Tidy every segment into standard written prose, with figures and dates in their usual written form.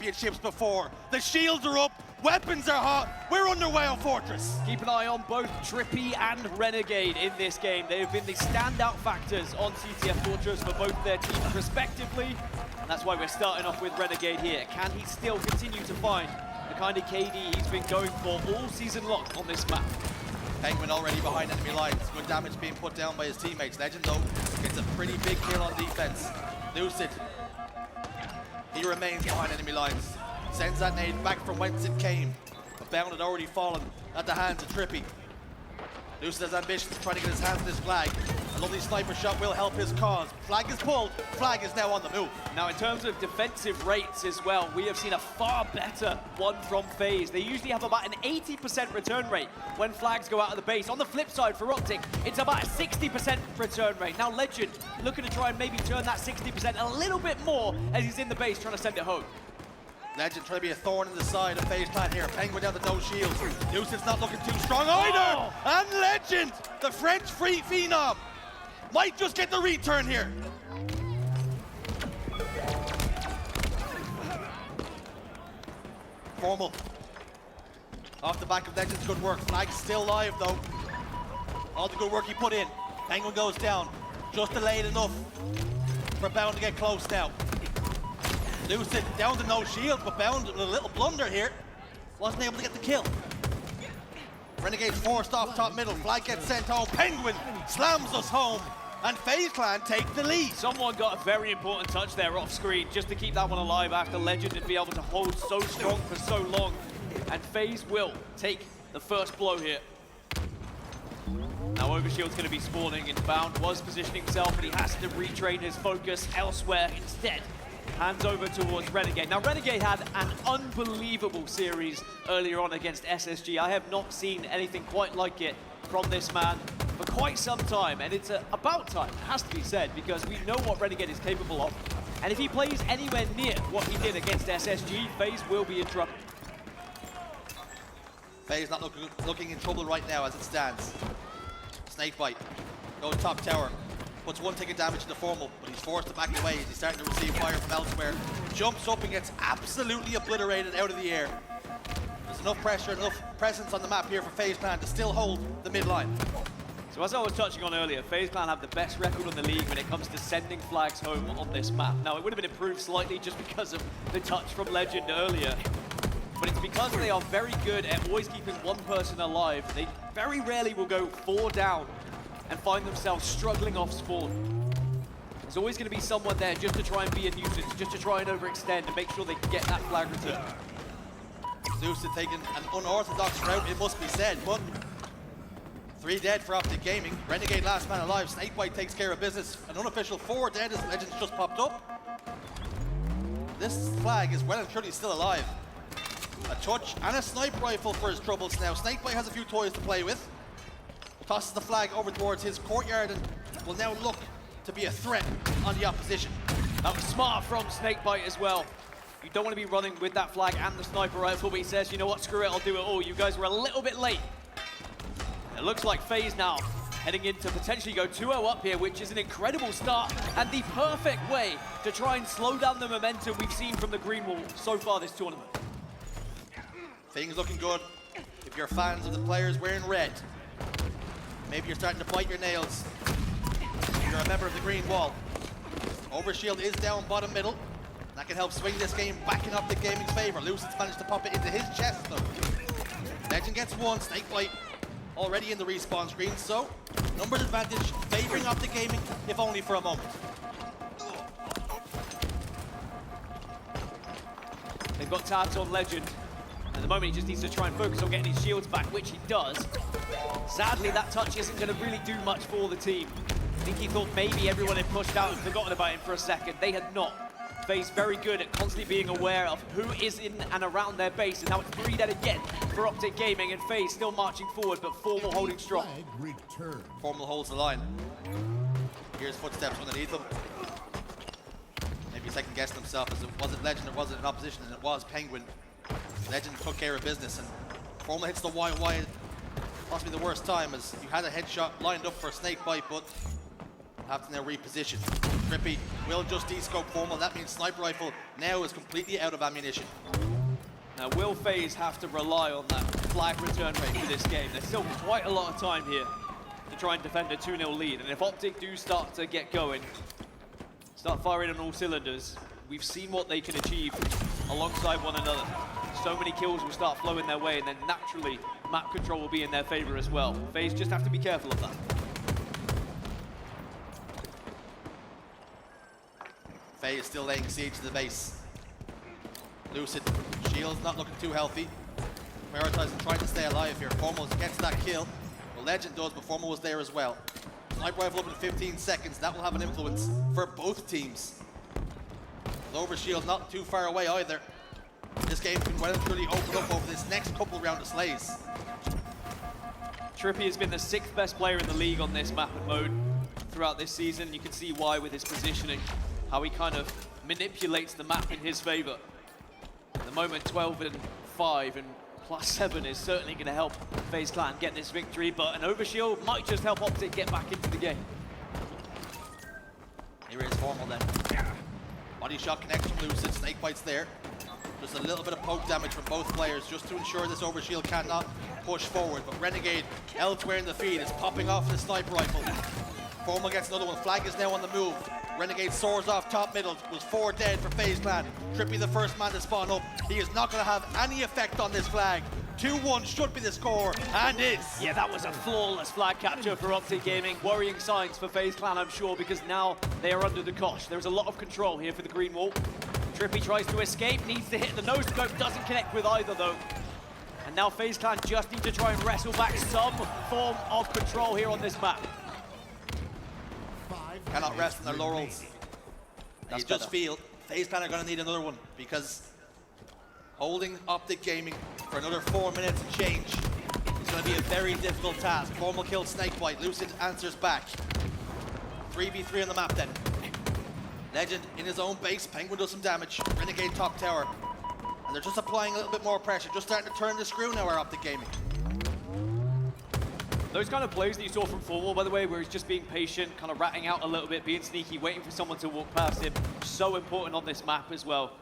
championships before. The shields are up, weapons are hot, we're underway on Fortress. Keep an eye on both Trippy and Renegade in this game. They have been the standout factors on CTF Fortress for both their teams respectively. And that's why we're starting off with Renegade here. Can he still continue to find the kind of KD he's been going for all season long on this map? Penguin already behind enemy lines. Good damage being put down by his teammates. Legend though gets a pretty big kill on defense. Lucid, he remains behind enemy lines. Sends that nade back from whence it came. A bound had already fallen at the hands of Trippy. Lucid has ambitions, trying to get his hands on this flag. A lovely sniper shot will help his cause. Flag is pulled, flag is now on the move. Now in terms of defensive rates as well, we have seen a far better one from FaZe. They usually have about an 80% return rate when flags go out of the base. On the flip side for Optic, it's about a 60% return rate. Now Legend looking to try and maybe turn that 60% a little bit more as he's in the base trying to send it home. Legend trying to be a thorn in the side of FaZe Clan here. Penguin down to no shields. Lucid's not looking too strong either. And Legend, the French free phenom, might just get the return here. Formal. Off the back of Legend's good work. Flag's still live though. All the good work he put in. Penguin goes down. Just delayed enough for Bound to get close now. Lucid down to no shield, but Bound with a little blunder here. Wasn't able to get the kill. Renegade's forced off top middle. Flag gets sent home. Penguin slams us home. And FaZe Clan take the lead. Someone got a very important touch there off screen just to keep that one alive after Legend and be able to hold so strong for so long. And FaZe will take the first blow here. Now Overshield's going to be spawning, and Bound was positioning himself, but he has to retrain his focus elsewhere instead. Hands over towards Renegade. Now Renegade had an unbelievable series earlier on against SSG. I have not seen anything quite like it from this man for quite some time, and it's about time, it has to be said, because we know what Renegade is capable of. And if he plays anywhere near what he did against SSG, FaZe will be in trouble. FaZe not looking in trouble right now as it stands. Snakebite goes top tower. Puts one ticket damage to the Formal, but he's forced to back away as he's starting to receive fire from elsewhere. Jumps up and gets absolutely obliterated out of the air. There's enough pressure, enough presence on the map here for FaZe Clan to still hold the midline. So as I was touching on earlier, FaZe Clan have the best record in the league when it comes to sending flags home on this map. Now it would have been improved slightly just because of the touch from Legend earlier, but it's because they are very good at always keeping one person alive. They very rarely will go 4 down and find themselves struggling off spawn. There's always going to be someone there just to try and be a nuisance, just to try and overextend and make sure they can get that flag return. Zeus had taken an unorthodox route, it must be said, but 3 dead for Optic Gaming. Renegade last man alive. Snakebite takes care of business. An unofficial 4 dead as Legends just popped up. This flag is well and truly still alive. A touch and a sniper rifle for his troubles now. Snakebite has a few toys to play with. Tosses the flag over towards his courtyard and will now look to be a threat on the opposition. That was smart from Snakebite as well. You don't want to be running with that flag and the sniper rifle, but he says, you know what, screw it, I'll do it all. You guys were a little bit late. It looks like FaZe now heading in to potentially go 2-0 up here, which is an incredible start and the perfect way to try and slow down the momentum we've seen from the Green Wall so far this tournament. Things looking good if you're fans of the players wearing red. Maybe you're starting to bite your nails. You're a member of the Green Wall. Overshield is down bottom middle. That can help swing this game back in Optic Gaming's favor. Lucid's managed to pop it into his chest though. Legend gets one, Snakebite already in the respawn screen, so numbers advantage favoring Optic Gaming, if only for a moment. They've got tabs on Legend. At the moment, he just needs to try and focus on getting his shields back, which he does. Sadly, that touch isn't going to really do much for the team. I think he thought maybe everyone had pushed out and forgotten about him for a second. They had not. FaZe very good at constantly being aware of who is in and around their base, and now it's 3 dead again for Optic Gaming, and FaZe still marching forward, but Formal holding strong. Formal holds the line. Here's footsteps underneath him. Maybe second-guessed himself as it wasn't Legend, it wasn't an opposition, and it was Penguin. Legend took care of business, and Formal hits the YY, possibly the worst time, as you had a headshot lined up for Snakebite, but have to now reposition. Trippy will just descope Formal. That means Sniper Rifle now is completely out of ammunition. Now, will FaZe have to rely on that flag return rate for this game? There's still quite a lot of time here to try and defend a 2-0 lead. And if Optic do start to get going, start firing on all cylinders, we've seen what they can achieve alongside one another. So many kills will start flowing their way, and then naturally, map control will be in their favor as well. FaZe just have to be careful of that. FaZe still laying siege to the base. Lucid, Shield's not looking too healthy. Prioritizing trying to stay alive here. Formal gets that kill. Well, Legend does, but Formal was there as well. Sniper Rifle up in 15 seconds. That will have an influence for both teams. Lower Shield not too far away either. This game can well and truly open up over this next couple round of slays. Trippy has been the 6th best player in the league on this map and mode throughout this season. You can see why with his positioning, how he kind of manipulates the map in his favor. At the moment, 12 and 5 and +7 is certainly going to help FaZe Clan get this victory, but an overshield might just help Optic get back into the game. Here is Formal then. Body shot connects from Lucid, snake bites there. Just a little bit of poke damage from both players just to ensure this overshield cannot push forward. But Renegade elsewhere in the feed is popping off the Sniper Rifle. Formal gets another one. Flag is now on the move. Renegade soars off top middle. Was 4 dead for FaZe Clan. Trippy the first man to spawn up. He is not going to have any effect on this flag. 2-1 should be the score, and is. Yeah, that was a flawless flag capture for Optic Gaming. Worrying signs for FaZe Clan, I'm sure, because now they are under the cosh. There's a lot of control here for the green wall. Trippy tries to escape, needs to hit the no-scope, doesn't connect with either, though. And now FaZe Clan just need to try and wrestle back some form of control here on this map. Cannot rest on their laurels. You just feel FaZe Clan are going to need another one, because holding Optic Gaming for another 4 minutes and change is going to be a very difficult task. Formal kill Snakebite. Lucid answers back. 3v3 on the map then. Legend in his own base. Penguin does some damage. Renegade top tower. And they're just applying a little bit more pressure. Just starting to turn the screw now, our Optic Gaming. Those kind of plays that you saw from Formal, by the way, where he's just being patient, kind of ratting out a little bit, being sneaky, waiting for someone to walk past him. So important on this map as well.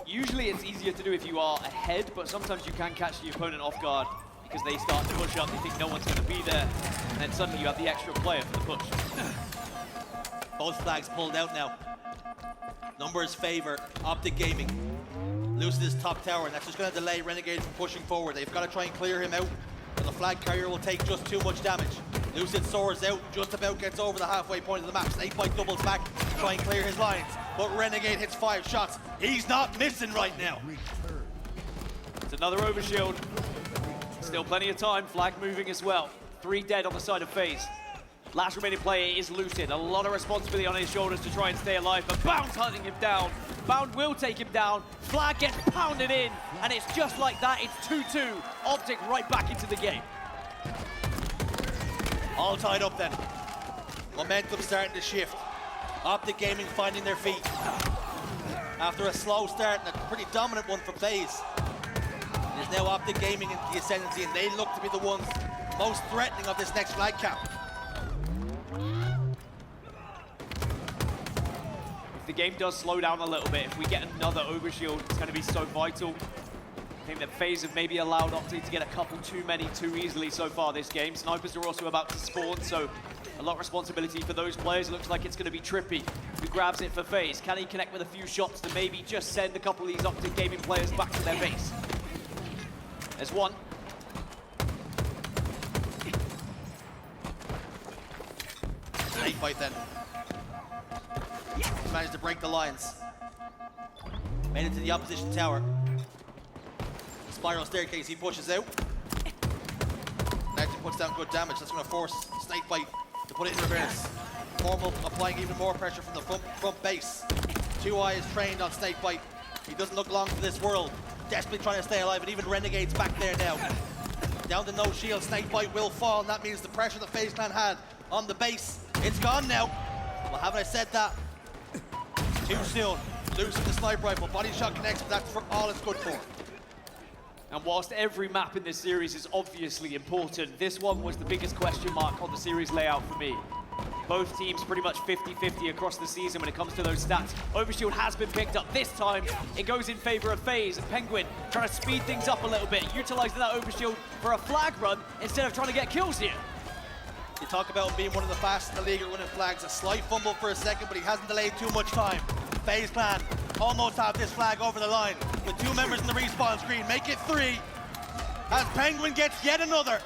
Usually it's easier to do if you are ahead, but sometimes you can catch the opponent off guard because they start to push up, they think no one's going to be there, and then suddenly you have the extra player for the push. Both flags pulled out now. Numbers favor Optic Gaming. Lucid is top tower, and that's just going to delay Renegade from pushing forward. They've got to try and clear him out, or the flag carrier will take just too much damage. Lucid soars out, just about gets over the halfway point of the map. Snakebite doubles back to try and clear his lines, but Renegade hits 5 shots. He's not missing right now. It's another overshield. Still plenty of time, flag moving as well. 3 dead on the side of FaZe. Last remaining player is Lucid. A lot of responsibility on his shoulders to try and stay alive, but Bound's hunting him down. Bound will take him down. Flag gets pounded in, and it's just like that. It's 2-2. Optic right back into the game. All tied up then. Momentum starting to shift. Optic Gaming finding their feet. After a slow start and a pretty dominant one from FaZe. It is now Optic Gaming in the ascendancy, and they look to be the ones most threatening of this next flag cap. If the game does slow down a little bit, if we get another overshield, it's going to be so vital. I think that FaZe have maybe allowed Optic to get a couple too many too easily so far this game. Snipers are also about to spawn, so a lot of responsibility for those players. It looks like it's going to be Trippy who grabs it for FaZe. Can he connect with a few shots to maybe just send a couple of these Optic Gaming players back to their base? There's one. Snakebite then. He's managed to break the lines. Made it to the opposition tower. Spiral staircase, he pushes out. And actually puts down good damage. That's going to force Snakebite to put it in reverse. Formal applying even more pressure from the front base. 2 eyes trained on Snakebite. He doesn't look long for this world. Desperately trying to stay alive, and even Renegade's back there now. Down to no shield, Snakebite will fall, and that means the pressure that FaZe Clan had on the base, it's gone now. Well, haven't I said that? Too soon. Losing the sniper rifle, body shot connects, but that's for all it's good for. And whilst every map in this series is obviously important, this one was the biggest question mark on the series layout for me. Both teams pretty much 50-50 across the season when it comes to those stats. Overshield has been picked up. This time, it goes in favor of FaZe, and Penguin trying to speed things up a little bit, utilizing that overshield for a flag run instead of trying to get kills here. You talk about him being one of the fastest in the league at winning flags. A slight fumble for a second, but he hasn't delayed too much time. FaZe Clan almost have this flag over the line with 2 members in the respawn screen. Make it 3 as Penguin gets yet another.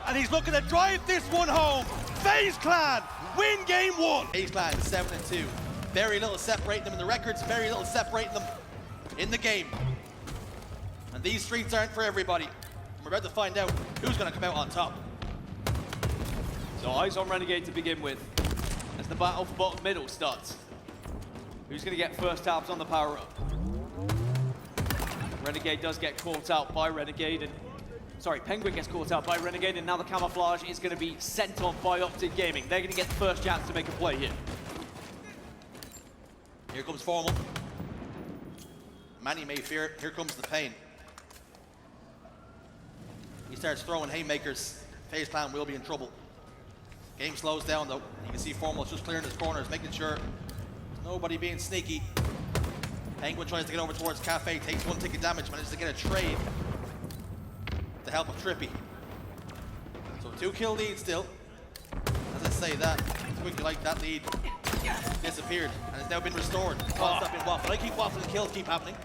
And he's looking to drive this one home. FaZe Clan win game 1. FaZe Clan 7-2. Very little separating them in the records, very little separating them in the game. And these streets aren't for everybody. We're about to find out who's going to come out on top. So eyes on Renegade to begin with as the battle for bottom middle starts. Who's going to get first tabs on the power up? Renegade does get caught out by Renegade, and Penguin gets caught out by Renegade, and now the camouflage is going to be sent on by Optic Gaming. They're going to get the first chance to make a play here. Here comes Formal. Many may fear it. Here comes the pain. He starts throwing haymakers. FaZe Clan will be in trouble. Game slows down though. You can see Formal just clearing his corners, making sure nobody being sneaky. Penguin tries to get over towards Cafe, takes 1 tick of damage, manages to get a trade. The help of Trippy. So 2 kill lead still. As I say that, quickly like that lead disappeared and has now been restored. Oh, stop being waffled. I keep waffling, kills keep happening.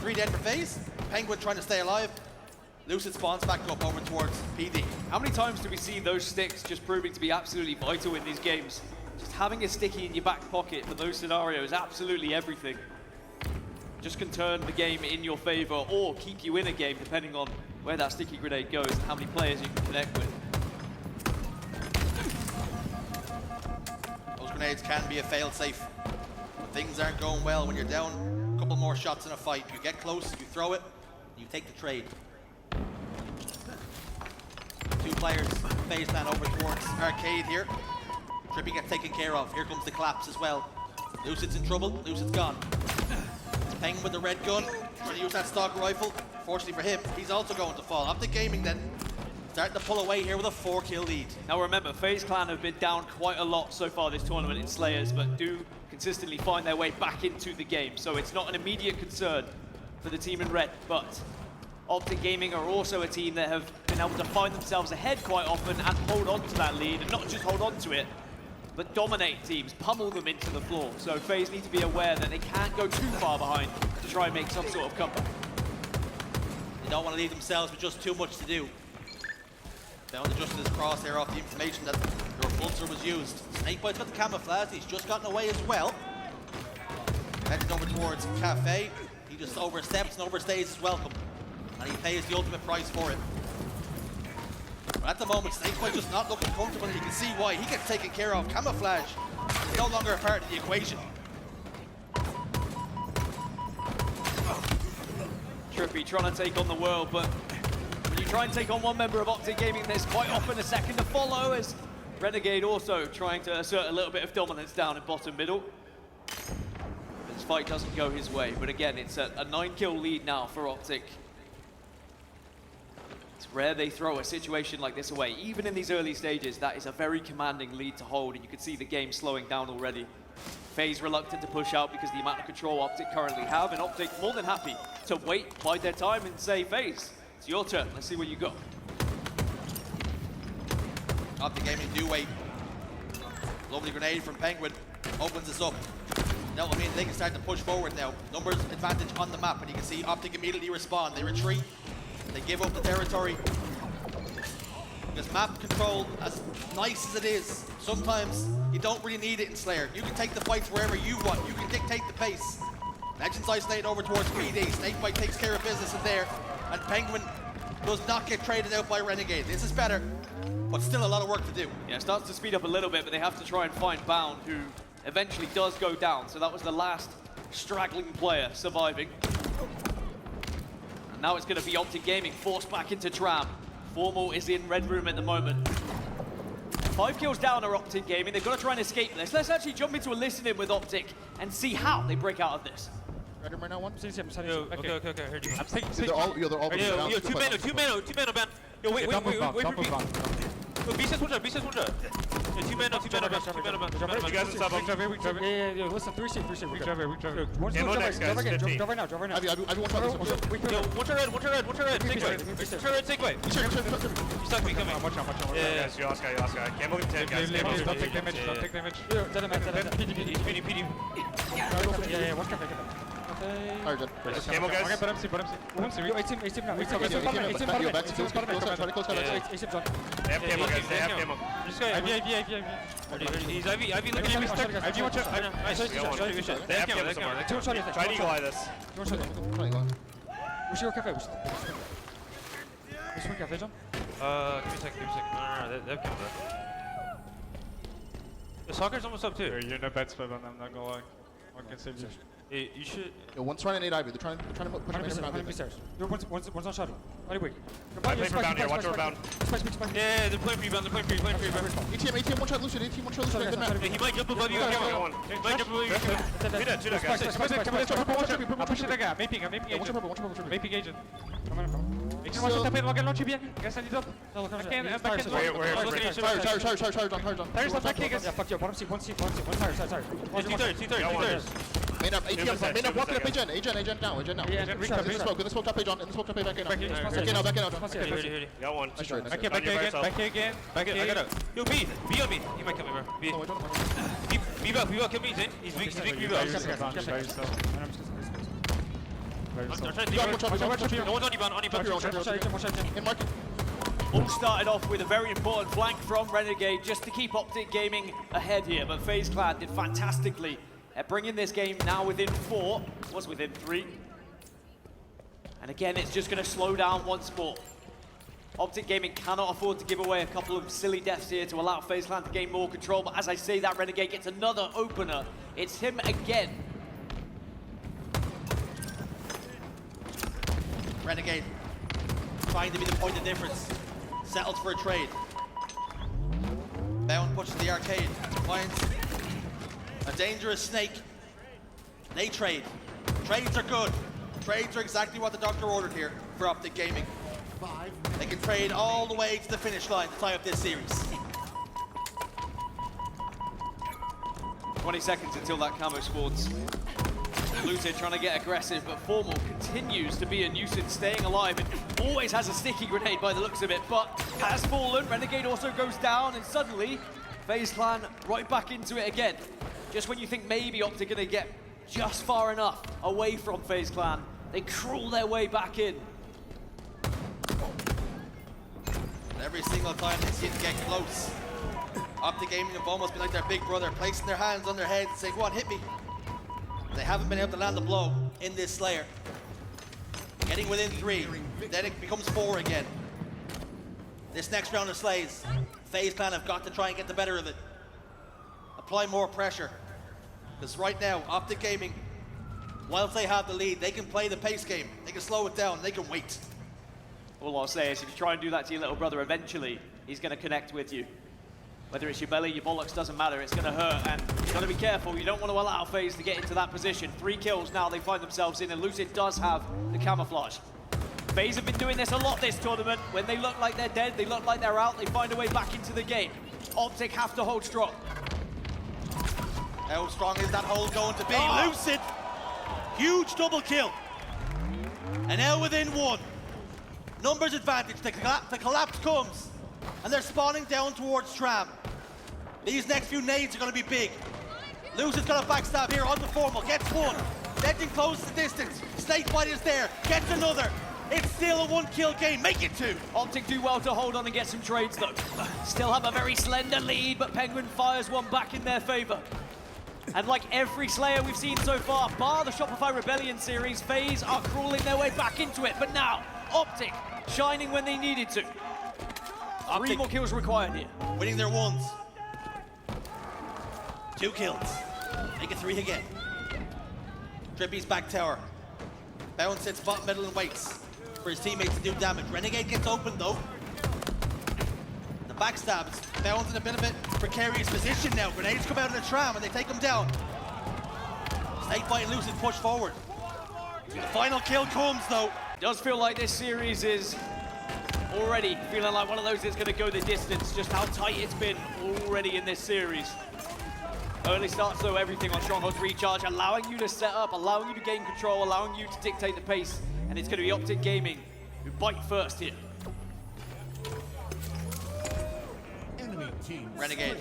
3 dead for FaZe. Penguin trying to stay alive. Lucid spawns back up over towards PD. How many times do we see those sticks just proving to be absolutely vital in these games? Just having a sticky in your back pocket for those scenarios, absolutely everything. Just can turn the game in your favor or keep you in a game depending on where that sticky grenade goes and how many players you can connect with. Those grenades can be a fail-safe. When things aren't going well, when you're down a couple more shots in a fight, you get close, you throw it, you take the trade. 2 players, FaZe Clan over towards Arcade here. Trippy gets taken care of. Here comes the collapse as well. Lucid's in trouble. Lucid's gone. Penguin with the red gun, trying to use that stock rifle. Fortunately for him, he's also going to fall. Optic Gaming then starting to pull away here with a 4-kill lead. Now remember, FaZe Clan have been down quite a lot so far this tournament in Slayers, but do consistently find their way back into the game. So it's not an immediate concern for the team in red, but Optic Gaming are also a team that have been able to find themselves ahead quite often and hold on to that lead, and not just hold on to it, but dominate teams, pummel them into the floor. So FaZe need to be aware that they can't go too far behind to try and make some sort of comeback. They don't want to leave themselves with just too much to do. Found adjusted his crosshair off the information that the repulsor was used. Snakebite's got the camouflage, he's just gotten away as well. Heading over towards Cafe. He just oversteps and overstays his welcome. And he pays the ultimate price for it. But at the moment, Snakebite just not looking comfortable, and you can see why. He gets taken care of. Camouflage is no longer a part of the equation. Trippy trying to take on the world, but when you try and take on one member of Optic Gaming, there's quite often a second to follow, as Renegade also trying to assert a little bit of dominance down in bottom middle. This fight doesn't go his way, but again, it's a 9-kill lead now for Optic. It's rare they throw a situation like this away. Even in these early stages, that is a very commanding lead to hold, and you can see the game slowing down already. FaZe reluctant to push out because the amount of control Optic currently have, and Optic more than happy to wait, bide their time, and say, FaZe, it's your turn. Let's see what you got. Optic Gaming do wait. Lovely grenade from Penguin. Opens this up. Now, I mean, they can start to push forward now. Numbers advantage on the map, and you can see Optic immediately respond. They retreat. They give up the territory. Because map control, as nice as it is, sometimes you don't really need it in Slayer. You can take the fights wherever you want. You can dictate the pace. Legends isolate over towards PD. Snakebite takes care of business in there. And Penguin does not get traded out by Renegade. This is better, but still a lot of work to do. Yeah, it starts to speed up a little bit, but they have to try and find Bound, who eventually does go down. So that was the last straggling player surviving. And now it's going to be Optic Gaming forced back into Tram. Formal is in Red Room at the moment. 5 kills down are Optic Gaming. They've got to try and escape this. Let's actually jump into a listen-in with Optic and see how they break out of this. Red Room right now, one. Okay, heard you. I'm taking They're all two men, Ben. Yo, wait, Dump him. B says one shot. Yeah, two men up. You guys in sub him. Yeah. Listen, 3C. Weak driver. Ammo next, guys, 15. Drive right now. I have one shot. Yo, one shot red. Segway. You stuck me, coming. Watch out. Yeah. Guys, you last guy. Can't move 10, guys. Can't move 10. Don't take damage. PD. Yeah, one cap. Alright, good. Camo, guys. Yo, 18 now. 18 They have camo, guys. They have camo. He's IV looking at me. IV watch out. Nice. They have camo somewhere. Try to eagle eye this. Where's your cafe? Which one cafe, John? Give me a second. No, they have camera. The soccer's almost up too. You're in a bad spot on them, not gonna lie. I can save you. Hey, you should. Yo, one's trying to nade Ivy. They're trying to push him around. Stairs. One's on shuttle. Very weak. Play for bound here. Watch for bound. Yeah, they're playing rebound. ATM, one shot Lucid. Good map. Hey, he might jump above you. Go He on. might jump above you. Shoot that, guys. I'm pushing that guy. Maping agent. Maping agent. Agent, watch the pin. Launch bien. Guys, I need up. We're here. Fire, John. Tires left back, guys. Yeah, fuck you. Bottom C, one tire. Two-thirds. Main up, walking up Agent now. In the smoke top Agent, back in now. Back in now, John. Got one. Nice try. Back again. I got it. Yo, B on B. He might come over. B back, kill me, Zane. He's weak, B back. I'm trying to do no one's on you, In market. All started off with a very important flank from Renegade just to keep Optic Gaming ahead here, but FaZe Clan did fantastically at bringing this game now within 4, was within 3. And again, it's just going to slow down once more. Optic Gaming cannot afford to give away a couple of silly deaths here to allow FaZe Clan to gain more control, but as I say that, Renegade gets another opener. It's him again. Renegade trying to be the point of difference. Settles for a trade. Bound pushes the arcade. Finds a dangerous snake. They trade. Trades are good. Trades are exactly what the doctor ordered here for Optic Gaming. They can trade all the way to the finish line to tie up this series. 20 seconds until that camo spawns. Lucid trying to get aggressive, but Formal continues to be a nuisance, staying alive, and always has a sticky grenade by the looks of it, but has fallen. Renegade also goes down, and suddenly, FaZe Clan right back into it again. Just when you think maybe Optic are going to get just far enough away from FaZe Clan, they crawl their way back in. And every single time they seem to get close, Optic Gaming have almost been like their big brother, placing their hands on their heads and saying, go on, hit me. They haven't been able to land the blow in this Slayer. Getting within 3, then it becomes 4 again. This next round of Slays, FaZe Clan have got to try and get the better of it. Apply more pressure. Because right now, Optic Gaming, whilst they have the lead, they can play the pace game. They can slow it down, they can wait. All I'll say is if you try and do that to your little brother, eventually he's going to connect with you. Whether it's your belly, your bollocks, doesn't matter, it's going to hurt, and you've got to be careful. You don't want to allow FaZe to get into that position. 3 kills now they find themselves in, and Lucid does have the camouflage. FaZe have been doing this a lot this tournament. When they look like they're dead, they look like they're out, they find a way back into the game. Optic have to hold strong. How strong is that hold going to be? Oh. Lucid, huge double kill. And now within 1. Numbers advantage, the collapse comes. And they're spawning down towards Tram. These next few nades are going to be big. Lucid's got a backstab here on the Formal, gets 1. Legend closes the distance. Snakebite is there, gets another. It's still a 1-kill game, make it 2. Optic do well to hold on and get some trades though. Still have a very slender lead, but Penguin fires one back in their favor. And like every Slayer we've seen so far, bar the Shopify Rebellion series, FaZe are crawling their way back into it. But now, Optic shining when they needed to. 3 more kills required here. Winning their 1s. 2 kills. Make it 3 again. Drippy's back tower. Bound sits bottom middle and waits for his teammates to do damage. Renegade gets open though. The backstabs. Bound's in a bit of a precarious position now. Grenades come out of the Tram and they take him down. Snakebite and Lucid push forward. The final kill comes though. Does feel like this series is already feeling like one of those that's going to go the distance. Just how tight it's been already in this series. Early starts though, everything on Stronghold's recharge, allowing you to set up, allowing you to gain control, allowing you to dictate the pace. And it's going to be Optic Gaming who bite first here. Renegade,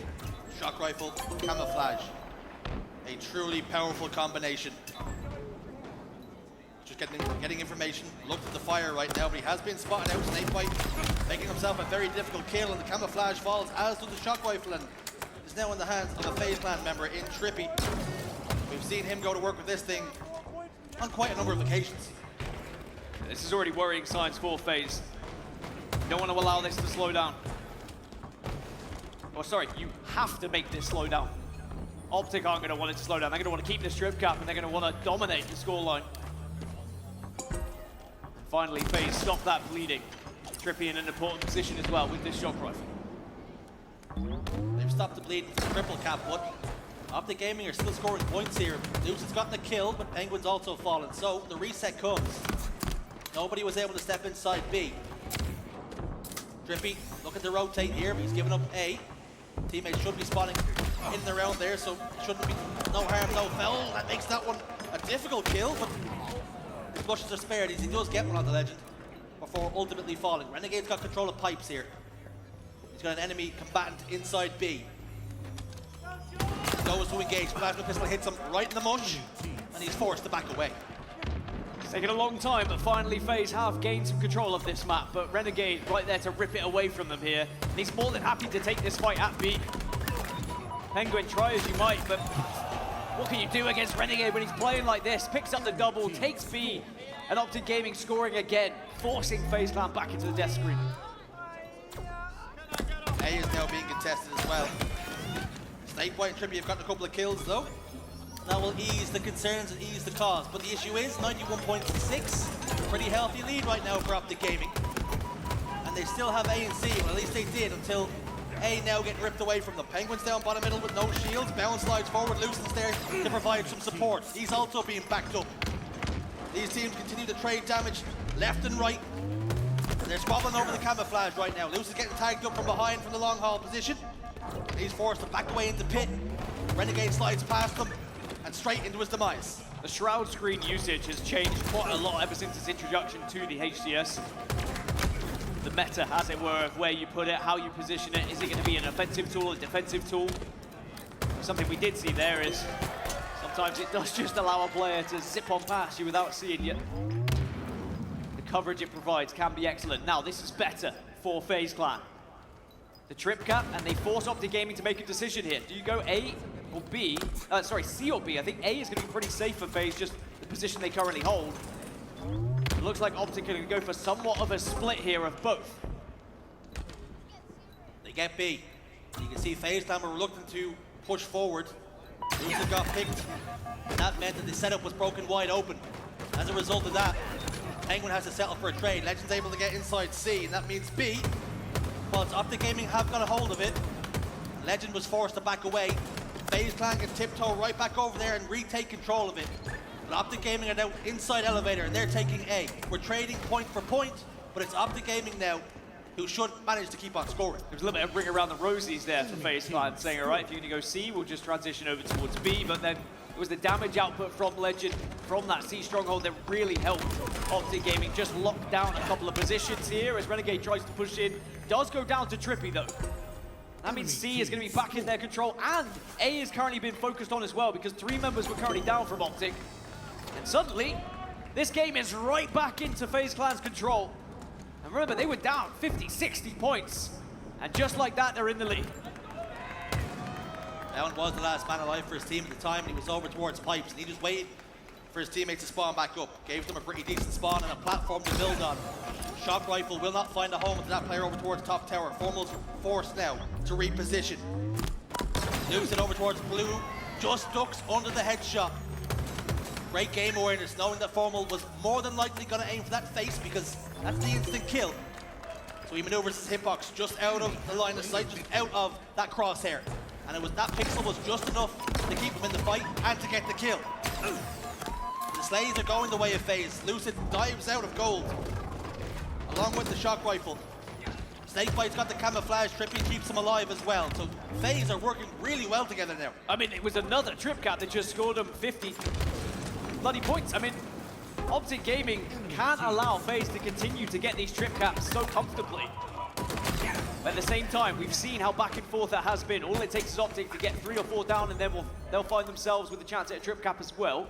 shock rifle, camouflage. A truly powerful combination. Just getting information. Looked at the fire right now, but he has been spotted out. Snakebite making himself a very difficult kill, and the camouflage falls, as does the shock rifle, and is now in the hands of a FaZe clan member in Trippy. We've seen him go to work with this thing on quite a number of occasions. This is already worrying signs for FaZe. You don't want to allow this to slow down. Oh, sorry, you have to make this slow down. Optic aren't going to want it to slow down. They're going to want to keep this strip cap, and they're going to want to dominate the scoreline. Finally, FaZe stop that bleeding. Trippy in an important position as well with this shock rifle. They've stopped the bleeding for the triple cap, but Optic Gaming are still scoring points here. Deuce has gotten a kill, but Penguin's also fallen. So the reset comes. Nobody was able to step inside B. Trippy looking to rotate here, but he's given up A. Teammates should be spotting in and around there, so shouldn't be no harm, no foul. That makes that one a difficult kill, but his blushes are spared as he does get one on the Legend before ultimately falling. Renegade's got control of pipes here. He's got an enemy combatant inside B. Goes to engage. Plasma pistol hits him right in the munch, and he's forced to back away. It's taken a long time, but finally FaZe have gained some control of this map, but Renegade right there to rip it away from them here. And he's more than happy to take this fight at B. Penguin, try as you might, but what can you do against Renegade when he's playing like this? Picks up the double, takes B, and Optic Gaming scoring again, forcing FaZe clan back into the death screen. A is now being contested as well. Snakebite and Trippy have gotten a couple of kills though. That will ease the concerns and ease the cause. But the issue is 91.6. Pretty healthy lead right now for Optic Gaming. And they still have A and C, or at least they did until A now getting ripped away from them. Penguin's down bottom middle with no shields. Bounce slides forward, Lucen's there to provide some support. He's also being backed up. These teams continue to trade damage left and right. They're squabbling over the camouflage right now. Luce is getting tagged up from behind from the long haul position. He's forced to back away into pit. Renegade slides past them and straight into his demise. The shroud screen usage has changed quite a lot ever since its introduction to the HCS. The meta, as it were, of where you put it, how you position it. Is it going to be an offensive tool, a defensive tool? Something we did see there is sometimes it does just allow a player to zip on past you without seeing you. The coverage it provides can be excellent. Now, this is better for FaZe clan. The trip cap, and they force Optic Gaming to make a decision here. Do you go A or B? Sorry, C or B. I think A is going to be pretty safe for FaZe, just the position they currently hold. It looks like Optic are going to go for somewhat of a split here of both. They get B. You can see FaZe clan were reluctant to push forward. Luce got picked, and that meant that the setup was broken wide open. As a result of that, Penguin has to settle for a trade. Legend's able to get inside C, and that means B. But Optic Gaming have got a hold of it. Legend was forced to back away. FaZe clan can tiptoe right back over there and retake control of it. But Optic Gaming are now inside elevator, and they're taking A. We're trading point for point, but it's Optic Gaming now who should manage to keep on scoring. There's a little bit of ring around the rosies there for FaZe clan, saying, all right, if you're going to go C, we'll just transition over towards B. But then it was the damage output from Legend from that C stronghold that really helped Optic Gaming just lock down a couple of positions here as Renegade tries to push in. Does go down to Trippy though. That means C is going to be back in their control, and A is currently being focused on as well because 3 members were currently down from Optic. And suddenly, this game is right back into FaZe clan's control. And remember, they were down 50, 60 points. And just like that, they're in the lead. Allen was the last man alive for his team at the time, and he was over towards pipes, and he just waited for his teammates to spawn back up. Gave them a pretty decent spawn and a platform to build on. Shock rifle will not find a home to that player over towards top tower. Formal's forced now to reposition. Moves it over towards blue, just ducks under the headshot. Great game awareness, knowing that Formal was more than likely going to aim for that face because that's the instant kill. So he maneuvers his hitbox just out of the line of sight, just out of that crosshair. And it was that pixel was just enough to keep him in the fight and to get the kill. The Slays are going the way of FaZe. Lucid dives out of gold, along with the shock rifle. Snakebite's got the camouflage, Trippy keeps him alive as well. So FaZe are working really well together now. I mean, it was another trip cap that just scored them 50 bloody points. I mean, Optic Gaming can't allow FaZe to continue to get these trip caps so comfortably. But at the same time, we've seen how back and forth it has been. All it takes is Optic to get 3 or 4 down, and then they'll find themselves with a chance at a trip cap as well.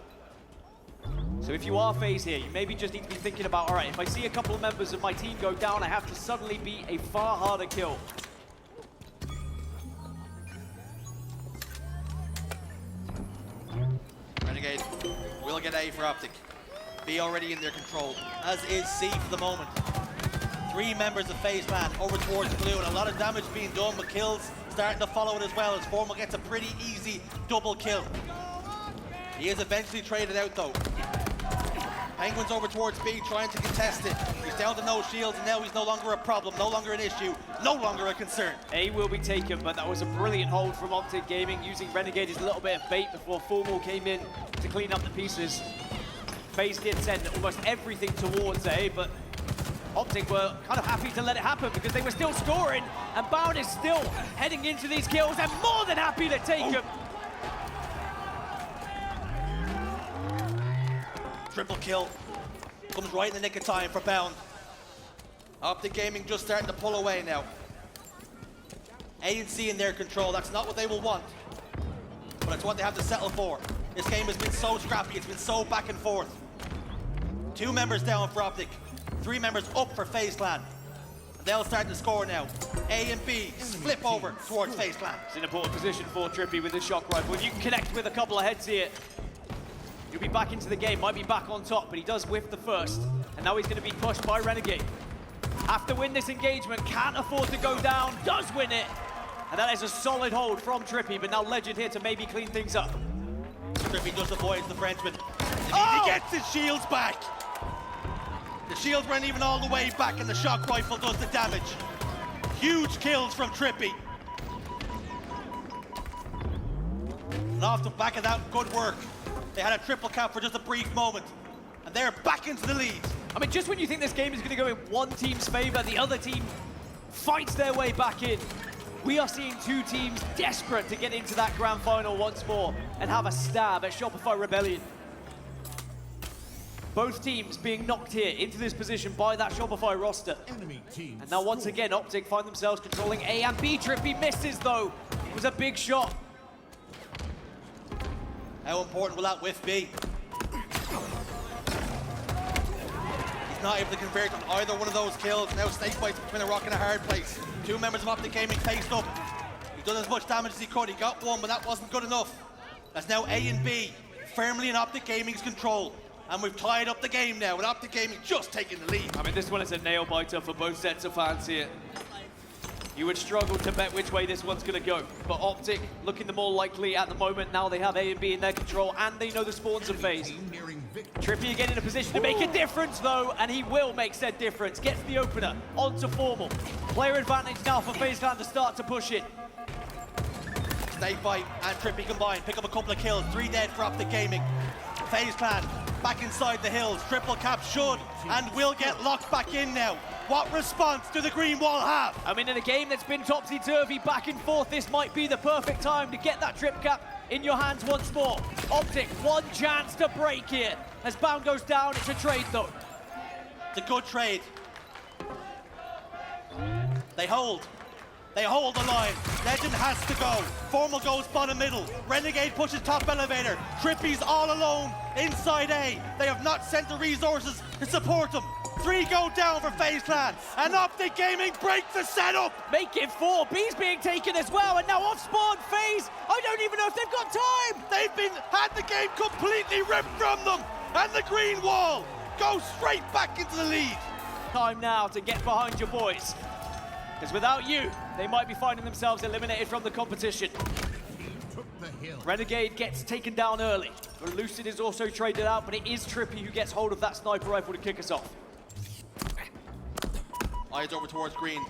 So if you are FaZe here, you maybe just need to be thinking about, all right, if I see a couple of members of my team go down, I have to suddenly be a far harder kill. Renegade will get A for Optic. B already in their control, as is C for the moment. 3 members of FaZe clan over towards blue, and a lot of damage being done, but kills starting to follow it as well, as Formal gets a pretty easy double kill. He is eventually traded out though. Penguins over towards B, trying to contest it. He's down to no shields, and now he's no longer a problem, no longer an issue, no longer a concern. A will be taken, but that was a brilliant hold from Optic Gaming, using Renegade as a little bit of bait before Formal came in to clean up the pieces. FaZe did send almost everything towards A, but Optic were kind of happy to let it happen because they were still scoring, and Bound is still heading into these kills and more than happy to take them. Triple kill comes right in the nick of time for Bound. Optic Gaming just starting to pull away now. A and C in their control, that's not what they will want, but it's what they have to settle for. This game has been so scrappy, it's been so back and forth. 2 members down for Optic, 3 members up for FaZe clan. They'll start to score now. A and B flip over towards FaZe clan. It's an important position for Trippy with his shock rifle. If you can connect with a couple of heads here, he'll be back into the game, might be back on top, but he does whiff the first. And now he's going to be pushed by Renegade. Have to win this engagement, can't afford to go down, does win it. And that is a solid hold from Trippy, but now Legend here to maybe clean things up. Trippy just avoids the Frenchman. He gets his shields back. The shields weren't even all the way back, and the shock rifle does the damage. Huge kills from Trippy. And off the back of that, good work. They had a triple cap for just a brief moment, and they're back into the lead. I mean, just when you think this game is going to go in one team's favor, the other team fights their way back in. We are seeing 2 teams desperate to get into that grand final once more and have a stab at Shopify Rebellion. Both teams being knocked here into this position by that Shopify roster. And now once again, Optic find themselves controlling A and B. Trippy misses though. It was a big shot. How important will that whiff be? He's not able to convert on either one of those kills. Now Snakebite's between a rock and a hard place. 2 members of Optic Gaming faced up. He's done as much damage as he could. He got 1, but that wasn't good enough. That's now A and B, firmly in Optic Gaming's control. And we've tied up the game now, with Optic Gaming just taking the lead. I mean, this one is a nail-biter for both sets of fans here. You would struggle to bet which way this one's going to go. But Optic looking the more likely at the moment. Now they have A and B in their control, and they know the spawns of FaZe. Trippy again in a position to make a difference, though, and he will make said difference. Gets the opener onto Formal. Player advantage now for FaZe clan to start to push it. Snakebite and Trippy combined, pick up a couple of kills. 3 dead for Optic Gaming. FaZe clan back inside the hills. Triple cap should and will get locked back in now. What response do the green wall have? I mean, in a game that's been topsy-turvy, back and forth, this might be the perfect time to get that trip cap in your hands once more. Optic, 1 chance to break here. As Bound goes down, it's a trade though. It's a good trade. They hold. They hold the line. Legend has to go. Formal goes bottom middle. Renegade pushes top elevator. Trippy's all alone inside A. They have not sent the resources to support him. 3 go down for FaZe clan. And Optic Gaming break the setup. Make it 4. B's being taken as well, and now off spawn FaZe. I don't even know if they've got time. They've had the game completely ripped from them. And the green wall goes straight back into the lead. Time now to get behind your boys. Because without you, they might be finding themselves eliminated from the competition. Renegade gets taken down early. But Lucid is also traded out, but it is Trippy who gets hold of that sniper rifle to kick us off. Eyes over towards green.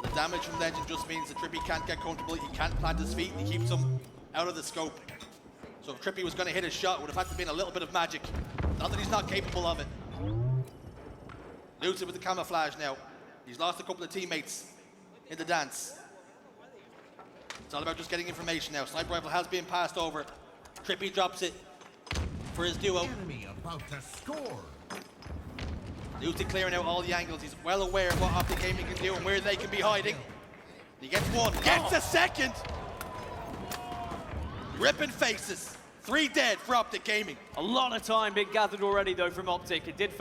The damage from Legend just means that Trippy can't get comfortable, he can't plant his feet, and he keeps him out of the scope. So if Trippy was going to hit his shot, it would have had to be a little bit of magic. Not that he's not capable of it. Lucid with the camouflage now. He's lost a couple of teammates in the dance. It's all about just getting information now. Sniper rifle has been passed over. Trippy drops it for his duo. Enemy about to score. Lucid clearing out all the angles. He's well aware of what Optic Gaming can do and where they can be hiding. He gets one, gets a second. Ripping faces. 3 dead for Optic Gaming. A lot of time being gathered already though from Optic. It did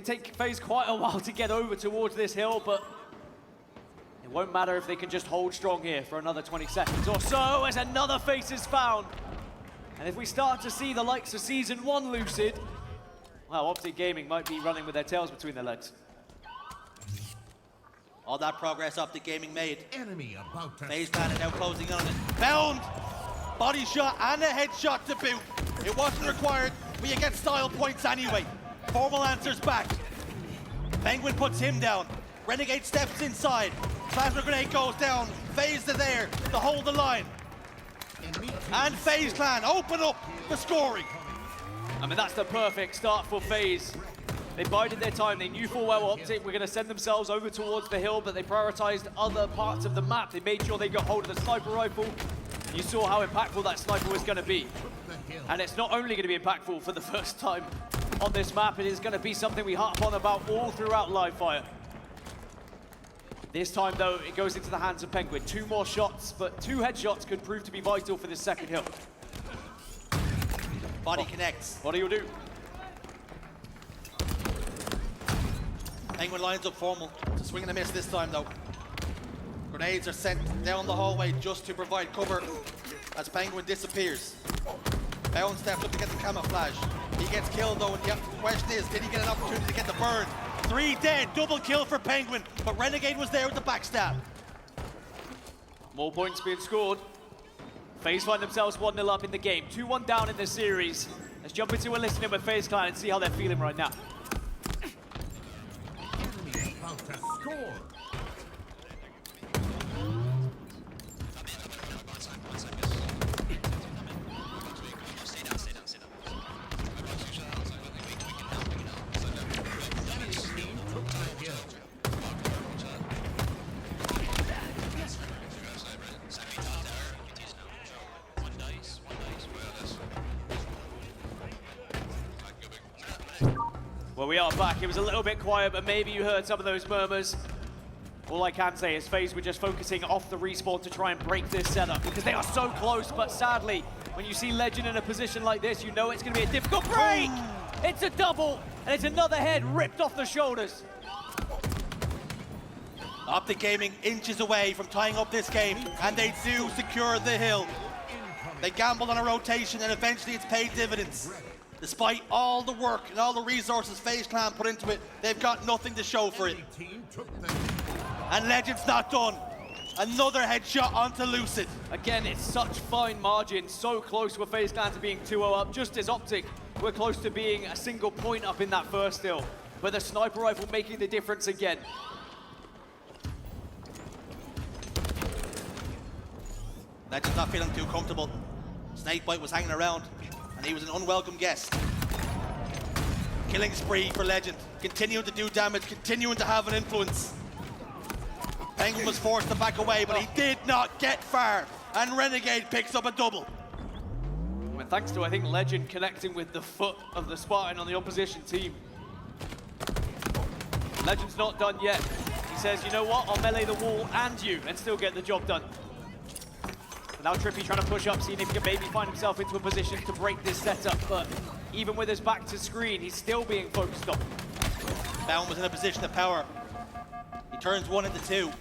take FaZe quite a while to get over towards this hill, but it won't matter if they can just hold strong here for another 20 seconds or so as another face is found. And if we start to see the likes of Season 1 Lucid, well, Optic Gaming might be running with their tails between their legs. All that progress Optic Gaming made. Enemy about to FaZe Clan now closing on it. Found! Body shot and a headshot to boot. It wasn't required, but you get style points anyway. Formal answers back. Penguin puts him down. Renegade steps inside. Plasma grenade goes down. FaZe are there to hold the line. And FaZe Clan open up the scoring. I mean, that's the perfect start for FaZe. They bided their time. They knew full well Optic were going to send themselves over towards the hill, but they prioritized other parts of the map. They made sure they got hold of the sniper rifle. You saw how impactful that sniper was going to be. And it's not only going to be impactful for the first time on this map, it is going to be something we harp on about all throughout LiveFire. This time, though, it goes into the hands of Penguin. 2 more shots, but 2 headshots could prove to be vital for this second hill. Body connects. What do you do? Penguin lines up formal. It's a swing and a miss this time, though. Grenades are sent down the hallway just to provide cover as Penguin disappears. Bound steps up to get the camouflage. He gets killed, though, and the question is, did he get an opportunity to get the burn? 3 dead, double kill for Penguin, but Renegade was there with the backstab. More points being scored. FaZe find themselves 1-0 up in the game. 2-1 down in this series. Let's jump into a listening with FaZe Clan and see how they're feeling right now. enemy about to score. Team took the hill. Well, we are back. It was a little bit quiet, but maybe you heard some of those murmurs. All I can say is FaZe were just focusing off the respawn to try and break this setup because they are so close, but sadly, when you see Legend in a position like this, you know it's going to be a difficult break! It's a double, and it's another head ripped off the shoulders. Optic Gaming inches away from tying up this game, and they do secure the hill. They gambled on a rotation, and eventually it's paid dividends. Despite all the work and all the resources FaZe Clan put into it, they've got nothing to show for it. Team took the And Legend's not done. Another headshot onto Lucid. Again, it's such fine margin, so close for FaZe Clan to being 2-0 up, just as Optic were close to being a single point up in that first hill. But the sniper rifle making the difference again. Legend's not feeling too comfortable. Snakebite was hanging around, and he was an unwelcome guest. Killing spree for Legend, continuing to do damage, continuing to have an influence. Penguin was forced to back away, but he did not get far, and Renegade picks up a double. And thanks to, I think, Legend connecting with the foot of the Spartan on the opposition team. Legend's not done yet. He says, you know what, I'll melee the wall and you, and still get the job done. And now Trippy trying to push up, seeing if he can maybe find himself into a position to break this setup, but even with his back to screen, he's still being focused on. Bound was in a position of power. He turns 1 into 2.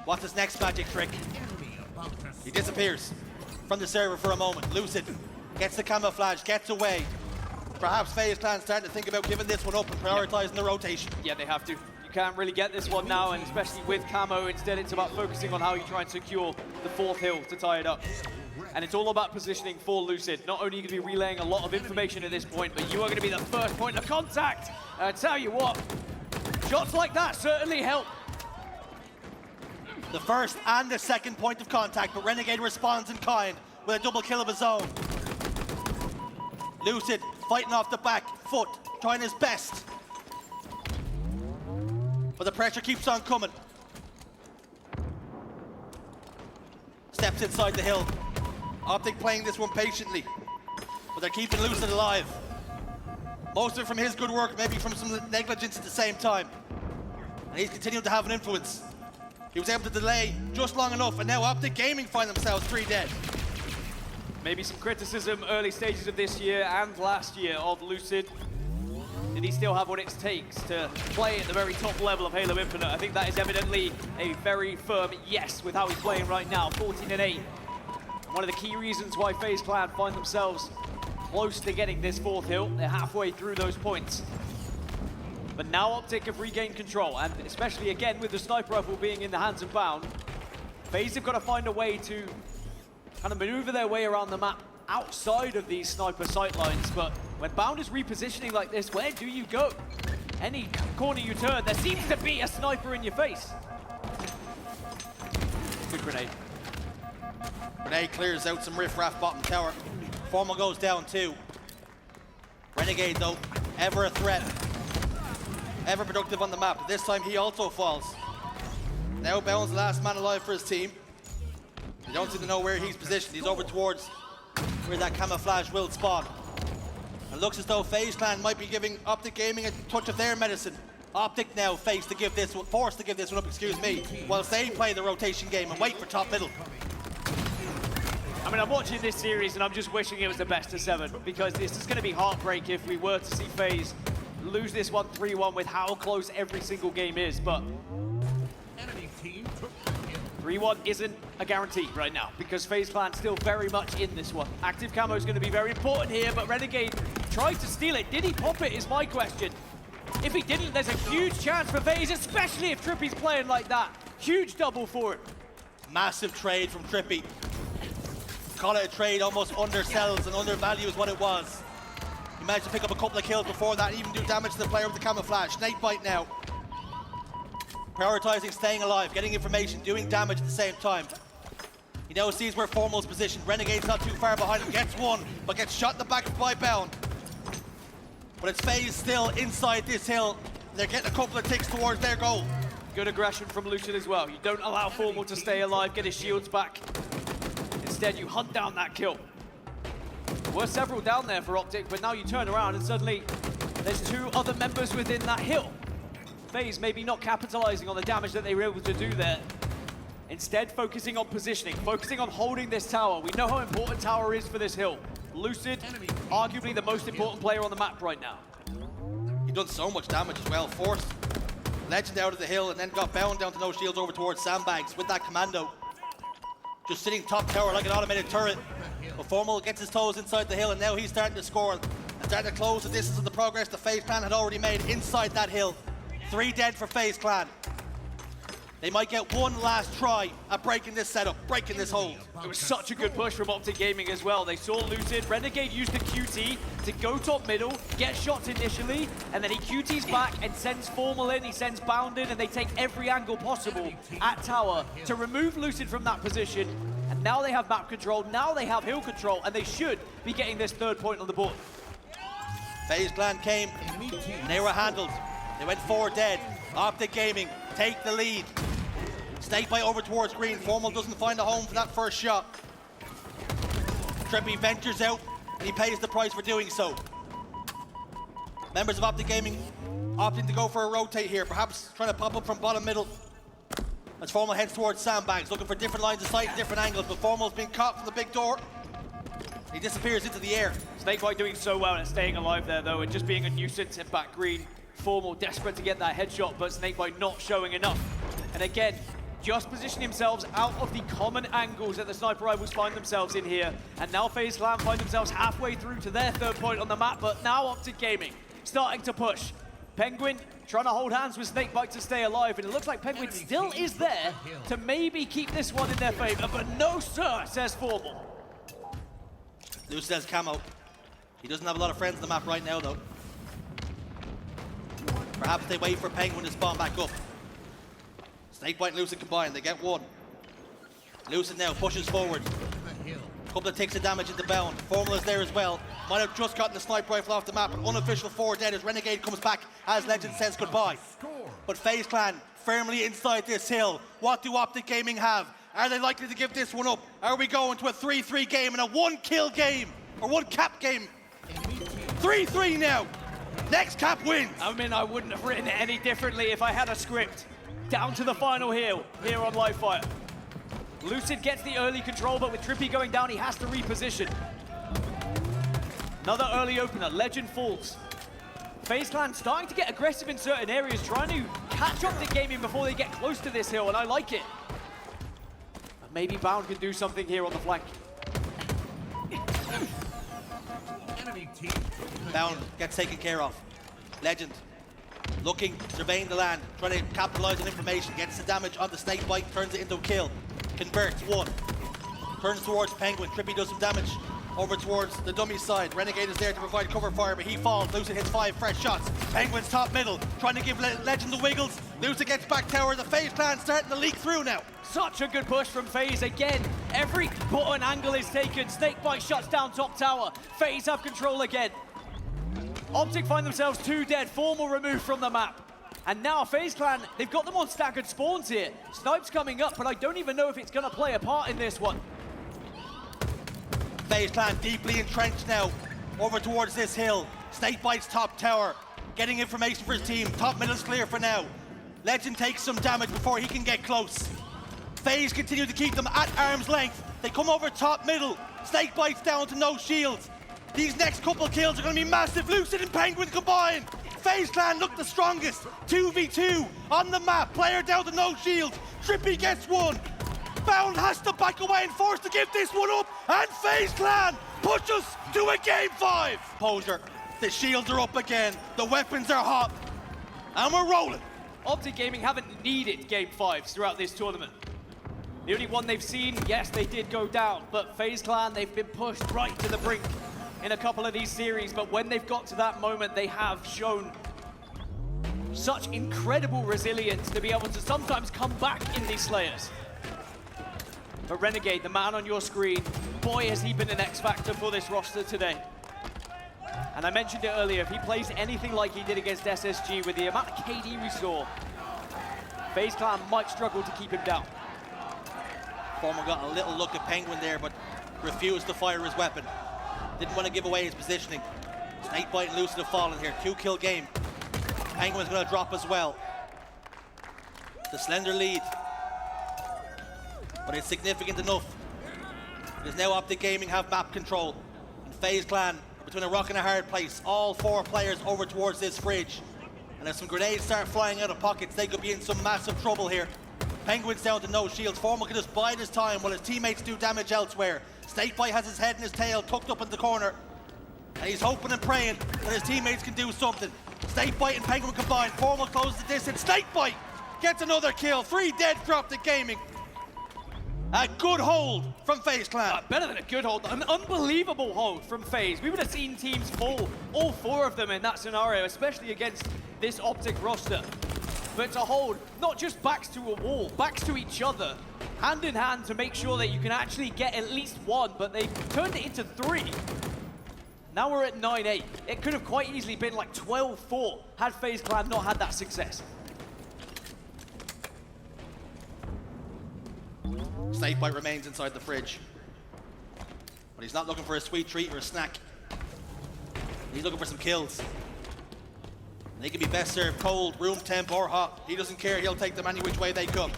What's his next magic trick? enemy about to He disappears from the server for a moment. Lucid gets the camouflage, gets away. Perhaps FaZe Clan starting to think about giving this one up and prioritizing the rotation. Yeah, they have to. You can't really get this one now, and especially with camo, instead it's about focusing on how you try and secure the 4th hill to tie it up. And it's all about positioning for Lucid. Not only are you going to be relaying a lot of information at this point, but you are going to be the first point of contact. And I tell you what, shots like that certainly help. The first and the second point of contact, but Renegade responds in kind with a double kill of his own. Lucid fighting off the back foot, trying his best. but the pressure keeps on coming. Steps inside the hill. Optic playing this one patiently, but they're keeping Lucid alive. Most of it from his good work, maybe from some negligence at the same time. And he's continuing to have an influence. He was able to delay just long enough, and now Optic Gaming find themselves 3 dead. Maybe some criticism early stages of this year and last year of Lucid. Did he still have what it takes to play at the very top level of Halo Infinite? I think that is evidently a very firm yes with how he's playing right now, 14-8. One of the key reasons why FaZe Clan find themselves close to getting this 4th hill. They're halfway through those points. But now Optic have regained control, and especially again with the sniper rifle being in the hands of Bound, FaZe have got to find a way to kind of maneuver their way around the map outside of these sniper sightlines. But when Bound is repositioning like this, where do you go? Any corner you turn, there seems to be a sniper in your face. Good grenade. Grenade clears out some riffraff bottom tower. Formal goes down too. Renegade though, ever a threat. Ever productive on the map. This time he also falls. Now Bound's the last man alive for his team. They don't seem to know where he's positioned. He's over towards where that camouflage will spawn. It looks as though FaZe Clan might be giving Optic Gaming a touch of their medicine. Optic now forced to give this one up, excuse me, whilst they play the rotation game and wait for top middle. I mean, I'm watching this series and I'm just wishing it was the best of 7, because this is going to be heartbreak if we were to see FaZe lose this one 3-1 with how close every single game is. But Enemy team took the kill. 3-1 isn't a guarantee right now, because FaZe Clan still very much in this one. Active camo is going to be very important here, but Renegade tried to steal it. Did he pop it is my question. If he didn't, there's a huge chance for FaZe, especially if Trippy's playing like that. Huge double for it. Massive trade from Trippy. Call it a trade, almost undersells and undervalues what it was. He managed to pick up a couple of kills before that, even do damage to the player with the camouflage. Snakebite now. Prioritizing staying alive, getting information, doing damage at the same time. He now sees where Formal's positioned. Renegade's not too far behind him, gets one, but gets shot in the back by Bound. But it's FaZe still inside this hill. They're getting a couple of ticks towards their goal. Good aggression from Lucid as well. You don't allow Formal to stay alive, get his shields back. Instead, you hunt down that kill. There were several down there for Optic, but now you turn around and suddenly there's 2 other members within that hill. FaZe maybe not capitalizing on the damage that they were able to do there. Instead, focusing on positioning, focusing on holding this tower. We know how important tower is for this hill. Lucid, arguably the most important player on the map right now. He done so much damage as well. Forced Legend out of the hill and then got Bound down to no shields over towards Sandbags with that commando. Just sitting top tower like an automated turret. But Formal gets his toes inside the hill, and now he's starting to score and starting to close the distance of the progress the FaZe Clan had already made inside that hill. 3 dead for FaZe Clan. They might get one last try at breaking this setup, breaking this hold. It was such a good push from Optic Gaming as well. They saw Lucid. Renegade used the QT to go top middle, get shots initially, and then he QTs back and sends Formal in, he sends Bound in, and they take every angle possible at tower to remove Lucid from that position. And now they have map control, now they have hill control, and they should be getting this 3rd point on the board. FaZe Clan came, and they were handled. They went 4 dead. Optic Gaming take the lead. Snakebite over towards green. Formal doesn't find a home for that first shot. Trippy ventures out, and he pays the price for doing so. Members of Optic Gaming opting to go for a rotate here, perhaps trying to pop up from bottom middle. As Formal heads towards Sandbags, looking for different lines of sight, different angles, but Formal's been caught from the big door. He disappears into the air. Snakebite doing so well and staying alive there though, and just being a nuisance at back green. Formal desperate to get that headshot, but Snakebite not showing enough. And again, just position themselves out of the common angles that the sniper rivals find themselves in here. And now FaZe Clan find themselves halfway through to their 3rd point on the map, but now Optic Gaming starting to push. Penguin trying to hold hands with Snakebite to stay alive, and it looks like Penguin still is there to maybe keep this one in their favor, but no sir, says Formal. Lou says camo. He doesn't have a lot of friends on the map right now though. Perhaps they wait for Penguin to spawn back up. Snakebite and Lucid combined, they get one. Lucid now pushes forward. Couple of ticks of damage into Bound. Formula's there as well. Might have just gotten the sniper rifle off the map, but unofficial 4 dead as Renegade comes back as Legend says goodbye. But FaZe Clan firmly inside this hill. What do Optic Gaming have? Are they likely to give this one up? Are we going to a 3-3 game and a 1-kill game? Or 1-cap game? 3-3 now. Next cap wins. I mean, I wouldn't have written it any differently if I had a script. Down to the final hill here on LiveFire. Lucid gets the early control, but with Trippy going down, he has to reposition. Another early opener, Legend falls. FaZe Clan starting to get aggressive in certain areas, trying to catch up the gaming before they get close to this hill, and I like it. But maybe Bound can do something here on the flank. Enemy team. Bound gets taken care of. Legend looking, surveying the land, trying to capitalize on information, gets the damage on the snake bite, turns it into a kill. Converts 1. Turns towards Penguin. Trippy does some damage over towards the dummy side. Renegade is there to provide cover fire, but he falls. Lucid hits 5 fresh shots. Penguin's top middle, trying to give Legend the wiggles. Lucid gets back tower. The FaZe Clan starting to leak through now. Such a good push from FaZe again. Every button angle is taken. Snakebite shuts down top tower. FaZe have control again. Optic find themselves 2 dead. Formal removed from the map. And now FaZe Clan, they've got them on staggered spawns here. Snipe's coming up, but I don't even know if it's going to play a part in this one. FaZe Clan deeply entrenched now, over towards this hill. Snakebite's top tower, getting information for his team. Top middle's clear for now. Legend takes some damage before he can get close. FaZe continue to keep them at arm's length. They come over top middle. Snakebite's down to no shields. These next couple kills are going to be massive. Lucid and Penguin combined. FaZe Clan look the strongest. 2v2 on the map. Player down to no shields. Trippy gets 1. Bound has to back away and forced to give this one up. And FaZe Clan push us to a game 5. Posure, the shields are up again. The weapons are hot. And we're rolling. Optic Gaming haven't needed game 5s throughout this tournament. The only one they've seen, yes, they did go down, but FaZe Clan, they've been pushed right to the brink in a couple of these series, but when they've got to that moment, they have shown such incredible resilience to be able to sometimes come back in these Slayers. But Renegade, the man on your screen, boy, has he been an X-factor for this roster today. And I mentioned it earlier, if he plays anything like he did against SSG with the amount of KD we saw, FaZe Clan might struggle to keep him down. Former got a little look at Penguin there, but refused to fire his weapon. Didn't want to give away his positioning. Snakebite and Lucid have fallen here. 2-kill game. Penguin's going to drop as well. The slender lead. But it's significant enough. Because now Optic Gaming have map control. And FaZe Clan are between a rock and a hard place. All 4 players over towards this fridge. And if some grenades start flying out of pockets, they could be in some massive trouble here. Penguin's down to no shields. Formal can just bide his time while his teammates do damage elsewhere. Snakebite has his head and his tail tucked up in the corner. And he's hoping and praying that his teammates can do something. Snakebite and Penguin combined. Formal closes the distance. Snakebite gets another kill. 3 dead for Optic Gaming. A good hold from FaZe Clan. Better than a good hold, an unbelievable hold from FaZe. We would have seen teams fall, all 4 of them in that scenario, especially against this Optic roster. But to hold, not just backs to a wall, backs to each other, hand in hand to make sure that you can actually get at least 1, but they turned it into 3. Now we're at 9-8. It could have quite easily been like 12-4 had FaZe Clan not had that success. Snakebite remains inside the fridge. But he's not looking for a sweet treat or a snack. He's looking for some kills. They can be best served cold, room temp, or hot. He doesn't care, he'll take them any which way they come.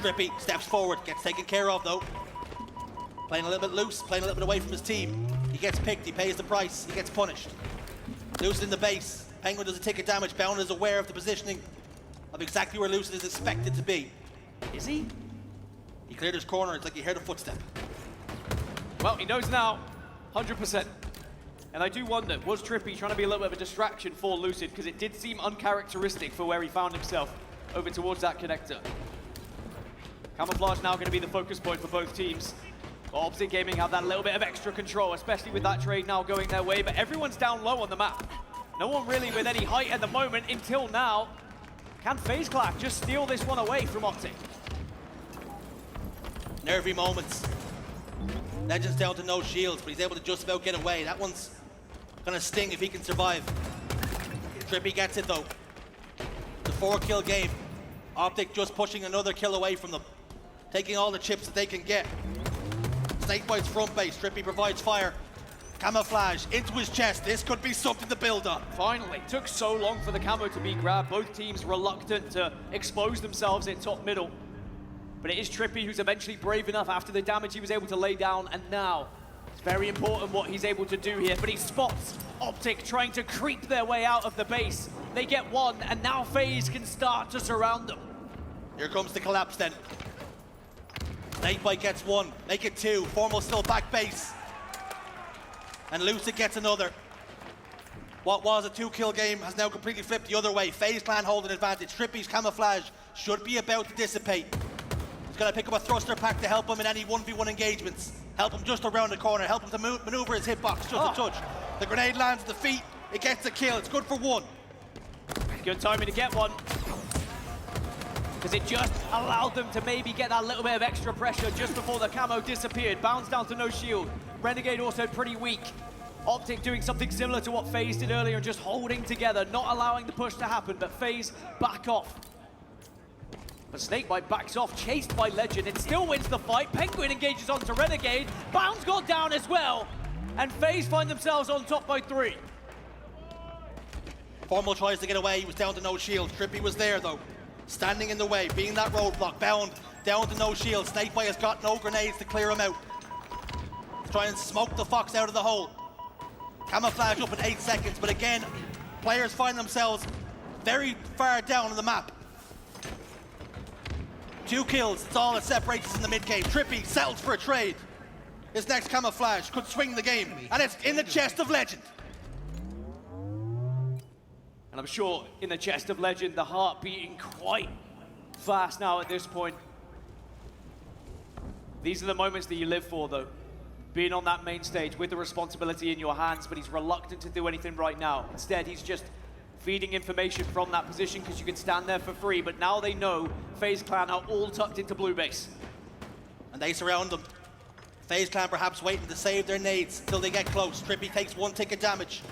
Trippy steps forward, gets taken care of though. Playing a little bit loose, playing a little bit away from his team. He gets picked, he pays the price, he gets punished. Lucid in the base. Penguin does a tick of damage. Bound is aware of the positioning of exactly where Lucid is expected to be. Is he? He cleared his corner, it's like he heard a footstep. Well, he knows now, 100%. And I do wonder, was Trippy trying to be a little bit of a distraction for Lucid? Because it did seem uncharacteristic for where he found himself over towards that connector. Camouflage now going to be the focus point for both teams. Optic Gaming have that little bit of extra control, especially with that trade now going their way, but everyone's down low on the map. No one really with any height at the moment until now. Can FaZe Clan just steal this one away from Optic? Nervy moments. Legend's down to no shields, but he's able to just about get away. That one's gonna sting if he can survive. Trippy gets it though. The 4-kill game. Optic just pushing another kill away from them. Taking all the chips that they can get. Snakebite's front base. Trippy provides fire. Camouflage into his chest. This could be something to build on. Finally, took so long for the camo to be grabbed. Both teams reluctant to expose themselves in top middle. But it is Trippy who's eventually brave enough after the damage he was able to lay down, and now it's very important what he's able to do here. But he spots Optic trying to creep their way out of the base. They get one, and now FaZe can start to surround them. Here comes the collapse then. Snakebite gets one, make it two. Formal still back base. And Lucid gets another. What was a 2-kill game has now completely flipped the other way. FaZe Clan hold an advantage. Trippy's camouflage should be about to dissipate. He's gonna pick up a thruster pack to help him in any 1v1 engagements. Help him just around the corner, help him to maneuver his hitbox just a touch. The grenade lands at the feet, it gets the kill, it's good for one. Good timing to get one. Because it just allowed them to maybe get that little bit of extra pressure just before the camo disappeared. Bounce down to no shield. Renegade also pretty weak. Optic doing something similar to what FaZe did earlier and just holding together, not allowing the push to happen, but FaZe back off. But Snakebite backs off, chased by Legend. It still wins the fight. Penguin engages onto Renegade. Bounds got down as well. And FaZe find themselves on top by 3. Formal tries to get away, he was down to no shield. Trippy was there though, standing in the way, being that roadblock. Bound down to no shield. Snakebite has got no grenades to clear him out. Try and smoke the fox out of the hole. Camouflage up in 8 seconds, but again, players find themselves very far down on the map. 2 kills, it's all that separates us in the mid game. Trippy settles for a trade. His next camouflage could swing the game, and it's in the chest of Legend. And I'm sure in the chest of Legend, the heart beating quite fast now at this point. These are the moments that you live for though. Being on that main stage with the responsibility in your hands, but he's reluctant to do anything right now. Instead, he's just feeding information from that position because you can stand there for free, but now they know FaZe Clan are all tucked into blue base. And they surround them. FaZe Clan perhaps waiting to save their nades until they get close. Trippy takes 1 tick of damage.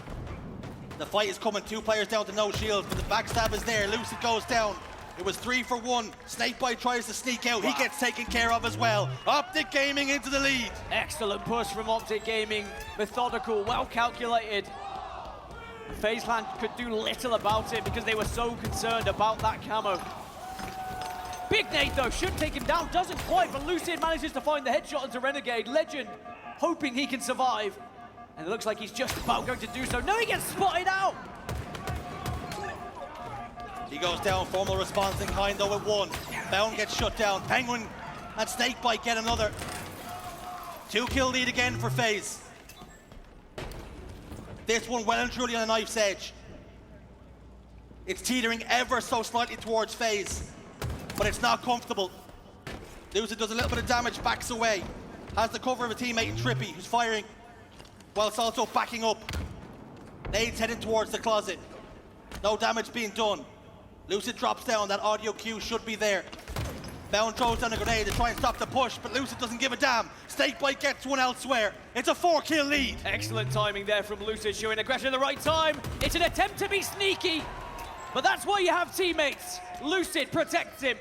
The fight is coming, 2 players down to no shields, but the backstab is there. Lucid goes down. It was 3 for 1. Snakebite tries to sneak out. He gets taken care of as well. Optic Gaming into the lead. Excellent push from Optic Gaming. Methodical, well calculated. FaZe Clan could do little about it because they were so concerned about that camo. Big nade though, should take him down, doesn't quite, but Lucid manages to find the headshot into Renegade. Legend hoping he can survive. And it looks like he's just about going to do so. No, he gets spotted out! He goes down, Formal responds in kind though at 1. Bound gets shut down. Penguin and Snakebite get another. 2-kill lead again for FaZe. This one well and truly on a knife's edge. It's teetering ever so slightly towards FaZe, but it's not comfortable. Lucid does a little bit of damage, backs away. Has the cover of a teammate in Trippy, who's firing, whilst also backing up. Nades heading towards the closet. No damage being done. Lucid drops down, that audio cue should be there. Bound throws down a grenade to try and stop the push, but Lucid doesn't give a damn. Snakebite gets one elsewhere. It's a 4-kill lead. Excellent timing there from Lucid, showing aggression at the right time. It's an attempt to be sneaky, but that's why you have teammates. Lucid protects him.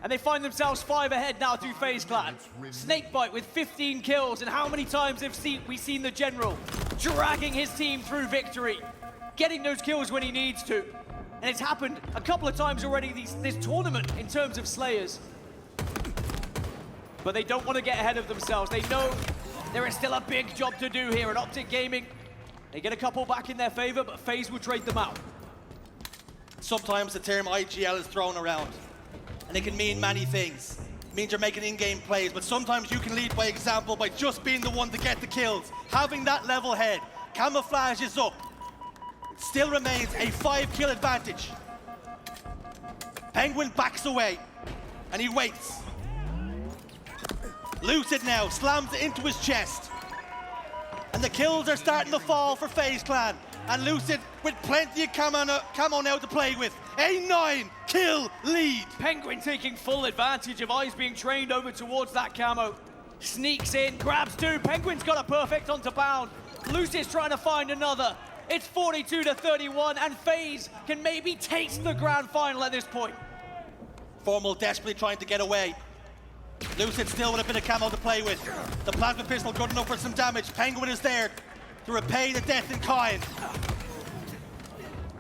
And they find themselves 5 ahead now through FaZe Clan. Snakebite with 15 kills, and how many times have we seen the General dragging his team through victory, getting those kills when he needs to. And it's happened a couple of times already this tournament in terms of Slayers. But they don't want to get ahead of themselves. They know there is still a big job to do here at Optic Gaming. They get a couple back in their favor, but FaZe will trade them out. Sometimes the term IGL is thrown around, and it can mean many things. It means you're making in-game plays, but sometimes you can lead by example by just being the one to get the kills. Having that level head. Camouflage is up. It still remains a 5-kill advantage. Penguin backs away, and he waits. Lucid now slams it into his chest. And the kills are starting to fall for FaZe Clan. And Lucid with plenty of camo now to play with. A 9-kill lead. Penguin taking full advantage of eyes being trained over towards that camo. Sneaks in, grabs two. Penguin's got a perfect onto Bound. Lucid's trying to find another. It's 42-31, and FaZe can maybe taste the grand final at this point. Formal desperately trying to get away. Lucid still with a bit of camo to play with. The plasma pistol good enough for some damage. Penguin is there to repay the death in kind.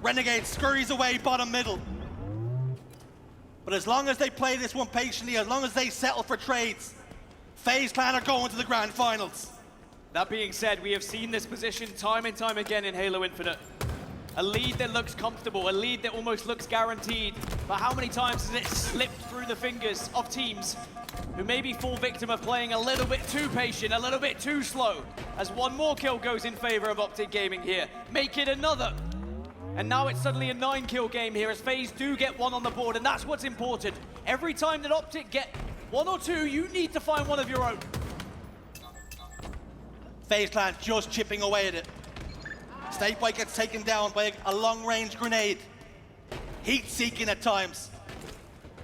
Renegade scurries away bottom middle. But as long as they play this one patiently, as long as they settle for trades, FaZe Clan are going to the grand finals. That being said, we have seen this position time and time again in Halo Infinite. A lead that looks comfortable, a lead that almost looks guaranteed. But how many times has it slipped through the fingers of teams who maybe fall victim of playing a little bit too patient, a little bit too slow, as one more kill goes in favor of Optic Gaming here. Make it another. And now it's suddenly a 9-kill game here as FaZe do get one on the board, and that's what's important. Every time that Optic get one or two, you need to find one of your own. FaZe Clan just chipping away at it. Snakebite gets taken down by a long-range grenade. Heat-seeking at times.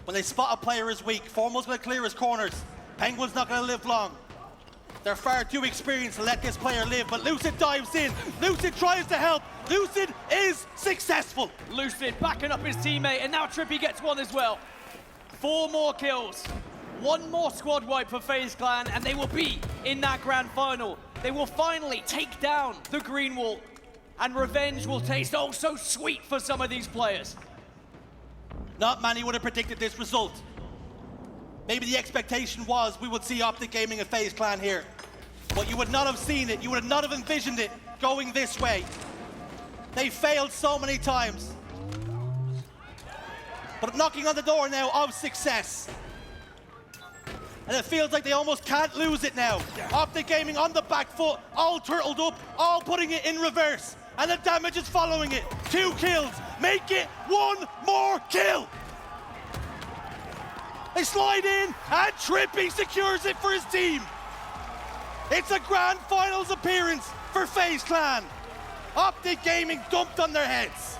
When they spot a player as weak, Formal's going to clear his corners. Penguin's not going to live long. They're far too experienced to let this player live, but Lucid dives in. Lucid tries to help. Lucid is successful. Lucid backing up his teammate, and now Trippy gets one as well. 4 more kills. 1 more squad wipe for FaZe Clan, and they will be in that grand final. They will finally take down the green wall, and revenge will taste oh so sweet for some of these players. Not many would have predicted this result. Maybe the expectation was we would see Optic Gaming and FaZe Clan here. But you would not have seen it, you would not have envisioned it going this way. They failed so many times. But knocking on the door now of success. And it feels like they almost can't lose it now. Optic Gaming on the back foot, all turtled up, all putting it in reverse. And the damage is following it. 2 kills, make it 1 more kill. They slide in, and Trippy secures it for his team. It's a grand finals appearance for FaZe Clan. Optic Gaming dumped on their heads.